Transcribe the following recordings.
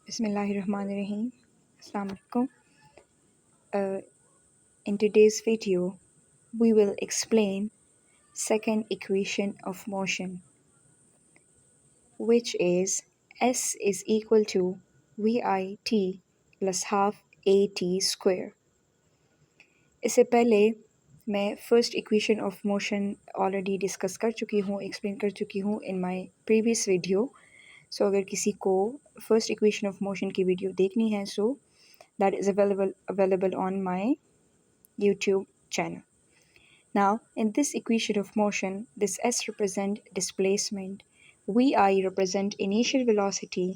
Bismillahirrahmanirrahim. Assalamu alaikum. In today's video, we will explain second equation of motion, which is S is equal to VIT plus half AT square. इससे पहले मैं first equation of motion already discuss कर चुकी हूँ, explain कर चुकी हूँ in my previous video. सो अगर किसी को फर्स्ट इक्वेशन ऑफ मोशन की वीडियो देखनी है so that is available on my YouTube channel. Now, in this equation of motion, this S represent displacement, VI represent initial velocity,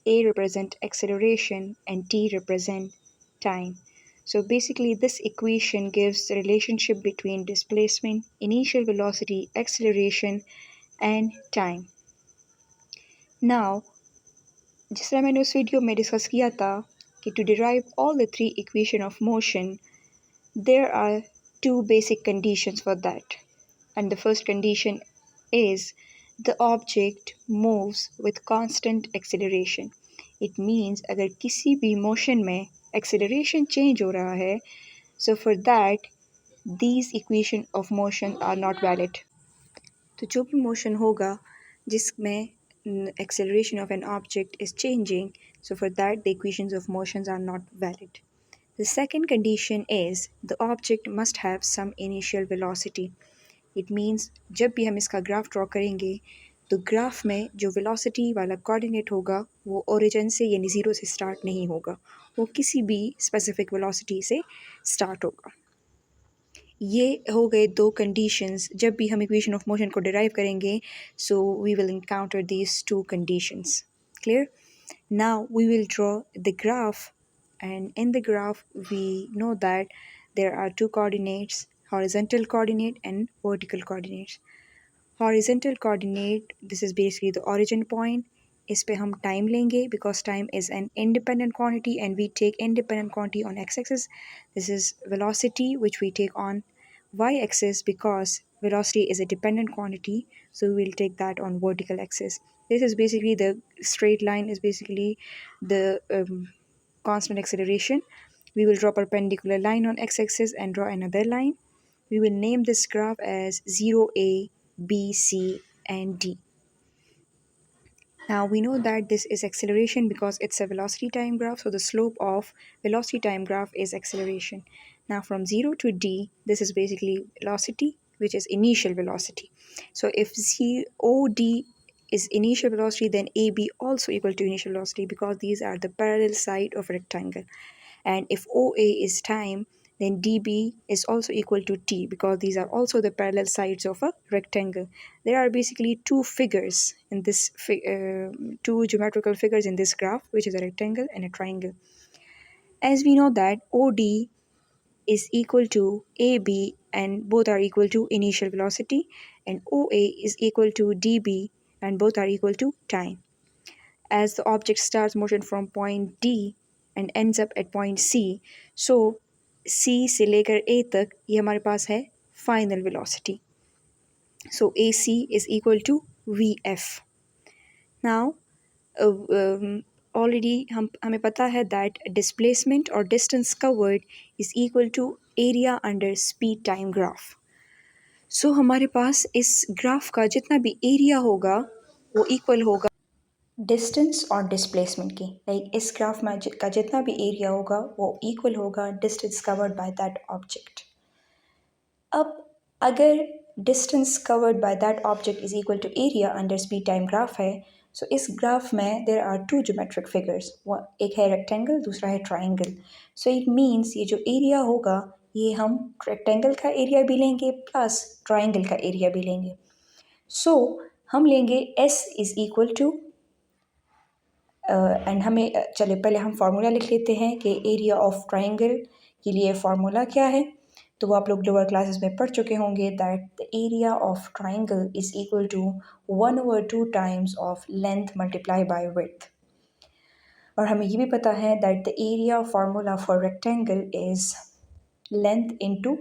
A represent acceleration, and T represent time. So basically, this equation gives the relationship between displacement, initial velocity, acceleration, and time. Now, जिस तरह मैंने उस video में discuss किया था कि to derive all the three equation of motion, there are two basic conditions for that. And the first condition is the object moves with constant acceleration. It means अगर किसी भी motion में acceleration change हो रहा है, so for that these equation of motion are not valid. तो जो भी motion होगा जिसमें acceleration of an object is changing, so for that the equations of motions are not valid. The second condition is the object must have some initial velocity. It means जब भी हम इसका graph draw करेंगे तो graph में जो velocity वाला coordinate होगा वो ओरिजिन से यानी ज़ीरो से स्टार्ट नहीं होगा, वो किसी भी स्पेसिफिक वेलोसिटी से स्टार्ट होगा. ये हो गए दो कंडीशंस. जब भी हम इक्वेशन ऑफ मोशन को डिराइव करेंगे so we will encounter these two conditions. Clear? Now we will draw the graph, and in the graph we know that there are two coordinates, horizontal coordinate and vertical coordinates. Horizontal coordinate, this is basically the origin point. इस पे हम time लेंगे because time is an independent quantity and we take independent quantity on x-axis. This is velocity which we take on y-axis because velocity is a dependent quantity, so we will take that on vertical axis. This is basically the straight line is basically the constant acceleration. We will draw perpendicular line on x-axis and draw another line. We will name this graph as 0a, b, c, and d. Now we know that this is acceleration because it's a velocity time graph, so the slope of velocity time graph is acceleration. Now from 0 to d, this is basically velocity, which is initial velocity. So if COD is initial velocity, then AB also equal to initial velocity because these are the parallel side of a rectangle. And if OA is time, then DB is also equal to T because these are also the parallel sides of a rectangle. There are basically two figures in this, two geometrical figures in this graph, which is a rectangle and a triangle. As we know that OD is equal to AB and both are equal to initial velocity, and OA is equal to DB and both are equal to time. As the object starts motion from point D and ends up at point C, so C से लेकर A तक ये हमारे पास है final velocity. So AC is equal to VF. Now already हमें पता है that displacement or distance covered is equal to area under speed time graph. So हमारे पास इस ग्राफ का जितना भी एरिया होगा वो इक्वल होगा डिस्टेंस और डिस्प्लेसमेंट की. लाइक इस ग्राफ में का जितना भी एरिया होगा वो इक्वल होगा distance covered by that object. अब अगर distance covered by that object is equal to area under speed time graph है, सो इस ग्राफ में there are two geometric figures, एक है रेक्टेंगल दूसरा है ट्राइंगल. सो इट मीन्स ये जो एरिया होगा ये हम रेक्टेंगल का एरिया भी लेंगे प्लस ट्राइंगल का एरिया भी लेंगे. सो हम लेंगे S is equal to and हमें चले पहले हम फार्मूला लिख लेते हैं कि एरिया ऑफ ट्राइंगल के लिए फार्मूला क्या है. तो वो आप लोग लोअर क्लासेस में पढ़ चुके होंगे that the area of triangle is equal to 1/2 times of length multiply by width. और हमें ये भी पता है that the area formula for rectangle is length into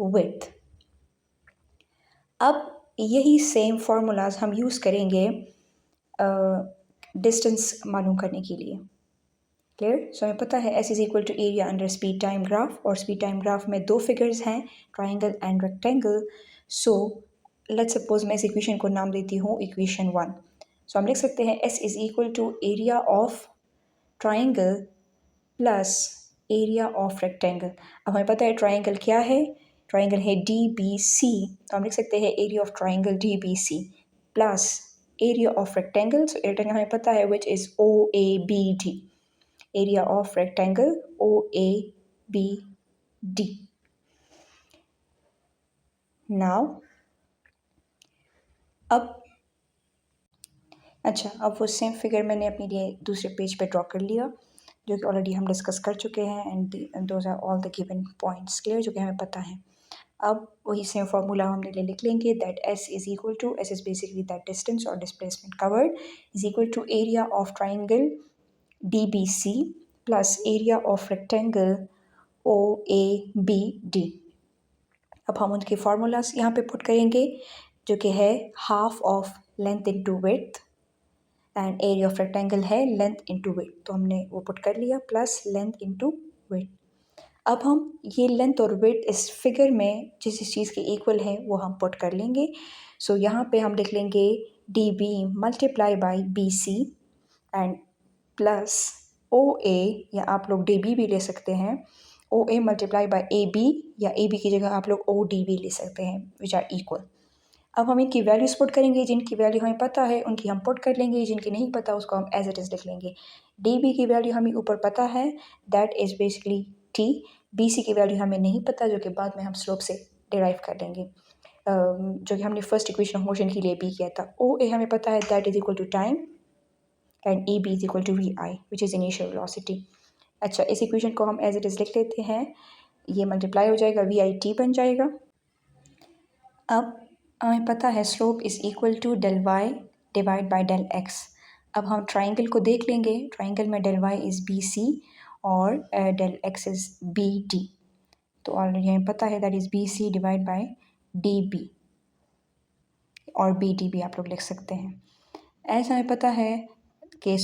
width. अब यही सेम फार्मूलाज हम यूज़ करेंगे डिस्टेंस मालूम करने के लिए. क्लियर। सो हमें पता है S is equal to area under speed time graph, और स्पीड टाइम ग्राफ में दो फिगर्स हैं, triangle and rectangle. So let's suppose मैं इस इक्वेशन को नाम देती हूँ इक्वेशन 1। सो हम लिख सकते हैं S is equal to area of triangle plus area of rectangle. अब हमें पता है ट्राइंगल क्या है, ट्राइंगल है DBC, तो हम लिख सकते हैं area of triangle DBC plus area of rectangle, so rectangle हमें पता है which is OABD, area of rectangle OABD। Now अब अच्छा, अब वो सेम फिगर मैंने अपने लिए दूसरे पेज पे ड्रॉ कर लिया, जो कि ऑलरेडी हम डिस्कस कर चुके हैं, and those are all the given points clear, जो कि हमें पता है। अब वही सेम फार्मूला हमने लिख लेंगे, that S is equal to, S is basically that distance और displacement covered, is equal to area of triangle DBC plus area of rectangle OABD। अब हम उनके फार्मूलाज यहाँ पे पुट करेंगे, जो कि है half of length into width, and area of rectangle है लेंथ इंटू विड्थ, तो हमने वो पुट कर लिया, प्लस लेंथ इंटू विड्थ। अब हम ये लेंथ और विड्थ इस फिगर में जिस चीज़ के इक्वल है वो हम पुट कर लेंगे। सो यहाँ पे हम लिख लेंगे DB multiply by BC and plus OA, या आप लोग DB भी ले सकते हैं, OA मल्टीप्लाई बाई AB, या AB की जगह आप लोग ODB ले सकते हैं, विच आर इक्वल। अब हम इनकी वैल्यूज पुट करेंगे, जिनकी वैल्यू हमें पता है उनकी हम पुट कर लेंगे, जिनकी नहीं पता उसको हम एज इट इज़ लिख लेंगे। DB की वैल्यू हमें ऊपर पता है, that is basically T। BC की वैल्यू हमें नहीं पता, जो कि बाद में हम स्लोप से डिराइव कर लेंगे, जो कि हमने फर्स्ट इक्वेशन ऑफ मोशन के लिए भी किया था। OA हमें पता है that is equal to time, and EB is equal to VI which is initial velocity. अच्छा, इस इक्वेशन को हम एज इट इज़ लिख लेते हैं, ये मल्टीप्लाई हो जाएगा, VIT बन जाएगा। अब हमें पता है slope is equal to del y divide by del x. अब हम ट्राइंगल को देख लेंगे, ट्राइंगल में डेल वाई इज़ BC और डेल एक्स इज़ BD, तो ऑलरेडी हमें पता है that is BC divide by DB, और BD भी आप लोग लिख सकते हैं। ऐसा हमें पता है कि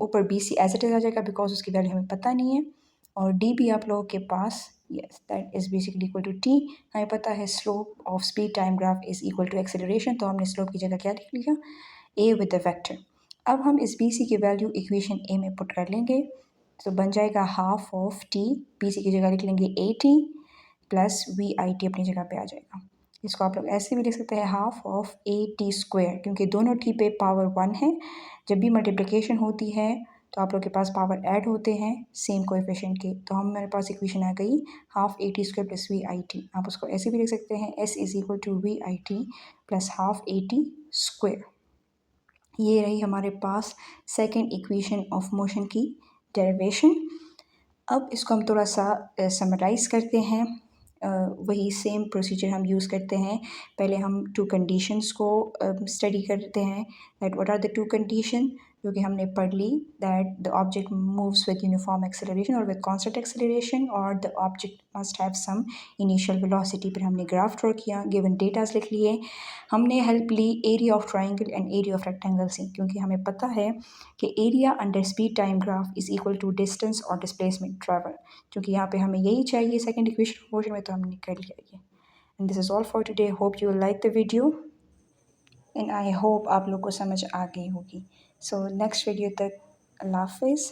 ऊपर BC एज इट इज़ आ जाएगा, बिकॉज उसकी वैल्यू हमें पता नहीं है, और DB आप लोगों के पास, yes that is basically equal to T। हमें पता है slope of speed time graph is equal to acceleration, तो हमने स्लोप की जगह क्या लिख लिया, A विद द वेक्टर। अब हम इस BC की वैल्यू इक्वेशन A में पुट कर लेंगे, तो बन जाएगा हाफ ऑफ T, BC की जगह लिख लेंगे AT प्लस VIT अपनी जगह पे आ जाएगा। इसको आप लोग ऐसे भी लिख सकते हैं, हाफ ऑफ AT स्क्वायर, क्योंकि दोनों T पे पावर 1 है, जब भी मल्टीप्लिकेशन होती है तो आप लोग के पास पावर ऐड होते हैं सेम कोएफिशिएंट के, तो हमारे पास इक्वेशन आ गई half AT square plus VIT। आप उसको ऐसे भी लिख सकते हैं, S is equal to VIT plus half AT square. ये रही हमारे पास सेकेंड इक्वेशन ऑफ मोशन की डेरिवेशन। अब इसको हम थोड़ा सा समराइज़ करते हैं, वही सेम प्रोसीजर हम यूज़ करते हैं। पहले हम टू कंडीशंस को स्टडी करते हैं, that what are the two condition, जो कि हमने पढ़ ली, that the object moves with uniform acceleration और विद कांस्टेंट एक्सेलरेशन, और the object must have some initial velocity. फिर हमने ग्राफ ड्रॉ किया, गिवन डेटास लिख लिए, हमने हेल्प ली area of triangle and area of rectangle से, क्योंकि हमें पता है कि area under speed time graph is equal to distance और डिस्प्लेसमेंट ट्रैवल, क्योंकि यहाँ पे हमें यही चाहिए सेकंड इक्वेशन ऑफ मोशन में, तो हमने कर लिया ये। And this is all for today, hope you like the video, and I hope आप लोग को समझ आ गई होगी। सो नेक्स्ट वीडियो तक अल्लाह हाफिज़।